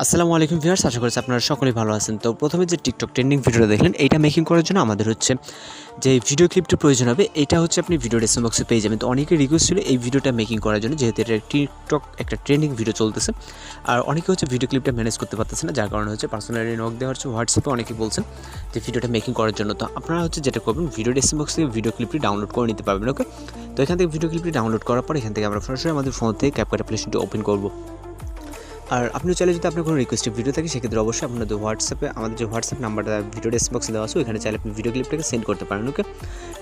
আসসালামু আলাইকুম ভিউয়ার্স, আশা করছি আপনারা সকলেই ভালো আছেন। তো প্রথমে যে টিকটক ট্রেন্ডিং ভিডিওটা দেখলেন, এইটা মেকিং করার জন্য আমাদের হচ্ছে যে ভিডিও ক্লিপটি প্রয়োজন হবে, এটা হচ্ছে আপনি ভিডিও ডেসক্রিপশন বক্সে পেয়ে যাবেন। তো অনেকের রিকোয়েস্ট ছিল এই ভিডিওটা মেকিং করার জন্য, যেহেতু এটা টিকটক একটা ট্রেন্ডিং ভিডিও চলতেছে, আর অনেকে হচ্ছে ভিডিও ক্লিপটা ম্যানেজ করতে পারতেছে না, যার কারণে হচ্ছে পার্সোনালি নক দেওয়া হচ্ছে হোয়াটসঅ্যাপে। অনেকে বলছেন যে ভিডিওটা মেকিং করার জন্য। তো আপনারা হচ্ছে যেটা করবেন, ভিডিও ডেসক্রিপশন বক্স থেকে ভিডিও ক্লিপটি ডাউনলোড করে নিতে পারবেন। ওকে, তো এখান থেকে ভিডিও ক্লিপটি ডাউনলোড করার পর এখান থেকে আমরা সরাসরি আমাদের ফোন থেকে CapCut অ্যাপ্লিকেশনটি ওপেন করব। আর আপনি চাইলে যদি আপনার কোনো রিকোয়েস্টেড ভিডিও থাকে, সেক্ষেত্রে অবশ্যই আপনাদের হোয়াটসঅ্যাপে আমাদের যে হোয়াটসঅ্যাপ নাম্বারটা ভিডিও ডেসক্রিপশন বক্সে দেওয়া আছে, ওইখানে চাইলে আপনি ভিডিও ক্লিপটাকে সেন্ড করতে পারেন। ওকে,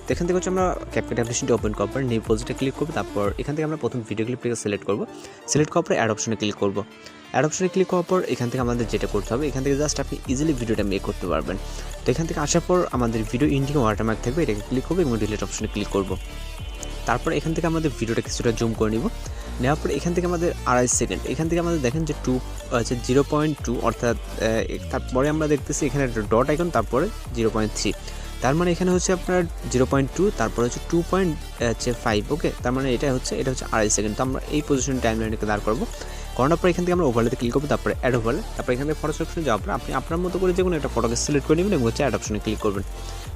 তো এখান থেকে হচ্ছে আমরা CapCut অ্যাপ্লিকেশনটি ওপেন করার পর নিউ প্রজেক্টে ক্লিক করব। তারপর এখান থেকে আমরা প্রথম ভিডিও ক্লিপটাকে সিলেক্ট করব। সিলেক্ট করার পর অ্যাড অপশনে ক্লিক করব। অ্যাড অপশনে ক্লিক করার পর এখান থেকে আমাদের যেটা করতে হবে, এখান থেকে জাস্ট আপনি ইজিলি ভিডিওটা মেক করতে পারবেন। তো এখান থেকে আসার পর আমাদের ভিডিও ইন্ডিং ওয়াটারমার্ক থাকবে, এটাকে ক্লিক করবো এবং ডিলিট অপশনে ক্লিক করব। তারপর এখান থেকে আমাদের ভিডিওটা কিছুটা জুম করে নিব। নেওয়ার পরে এখান থেকে আমাদের 2.5 সেকেন্ড, এখান থেকে আমাদের দেখেন যে 0.2, অর্থাৎ তারপরে আমরা দেখতেছি এখানে একটা ডট আইকন, তারপরে 0.3, তার মানে এখানে হচ্ছে আপনার 0.2, তারপরে হচ্ছে 2.5। ওকে, তার মানে এটা হচ্ছে 2.5 সেকেন্ড। তো আমরা এই পজিশন টাইমলাইনকে দাঁড় করবো। করার পর এখান থেকে আমরা ওভারলেতে ক্লিক করবো, তারপরে অ্যাড ওভারলে, তারপর এখান থেকে ফটো অপশনে যাওয়ার পর আপনি আপনার মতো করে যে কোনো একটা ফটোকে সিলেক্ট করে নেবেন এবং হচ্ছে অ্যাড অপশনে ক্লিক করবেন।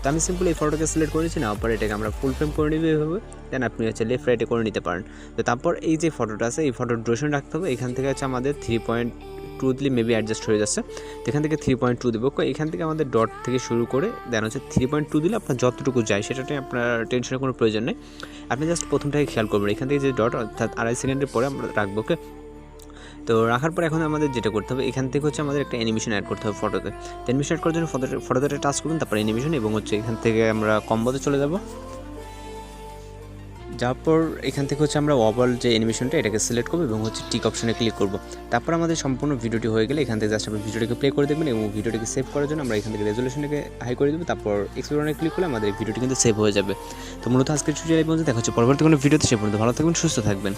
তো আমি সিম্পল এই ফটোটাকে সিলেক্ট করে নিচ্ছি, নেওয়ার পর এটাকে আমরা ফুল ফ্রেম করে নিব এভাবে। দেন আপনি হচ্ছে লেফট রাইটে করে নিতে পারেন। তো তারপর এই যে ফটোটা আছে, এই ফটোর ডিউরেশন রাখতে হবে। এখান থেকে হচ্ছে আমাদের 3.2 দিলে মেবি অ্যাডজাস্ট হয়ে যাচ্ছে। তো এখান থেকে 3.2 দেবো। এখান থেকে আমাদের ডট থেকে শুরু করে দেন হচ্ছে 3.2 দিলে আপনার যতটুকু যায় সেটাতে আপনার টেনশনের কোনো প্রয়োজন নেই। আপনি জাস্ট প্রথমটাকে খেয়াল করবেন, এখান থেকে যে ডট, অর্থাৎ 2.5 সেকেন্ডের পরে আমরা রাখবো। ওকে, তো রাখার পর এখন আমাদের যেটা করতে হবে, এখান থেকে হচ্ছে আমাদের একটা অ্যানিমেশন অ্যাড করতে হবে ফটোতে। তো অ্যানিমেশন অ্যাড করার জন্য ফটোতে টাচ করবেন, তারপর অ্যানিমেশন, এবং হচ্ছে এখান থেকে আমরা কম্বোতে চলে যাব। যাওয়ার পর এখান থেকে হচ্ছে আমরা ওভারঅল যে অ্যানিমেশনটা, এটাকে সিলেক্ট করবো এবং হচ্ছে টিক অপশনে ক্লিক করব। তারপর আমাদের সম্পূর্ণ ভিডিওটি হয়ে গেলে এখান থেকে জাস্ট আপনি ভিডিওটিকে প্লে করে দেবেন এবং ভিডিওটিকে সেভ করার জন্য আমরা এখান থেকে রেজলিউশনটাকে হাই করে দেবো। তারপর এক্সপ্লোরে ক্লিক করলে আমাদের ভিডিওটি কিন্তু সেভ হয়ে যাবে। তো মূলত আজকের টিউটোরিয়াল এই পর্যন্ত, দেখা হচ্ছে পরবর্তী কোনো ভিডিওতে। সে পর্যন্ত ভালো থাকবেন, সুস্থ থাকবেন।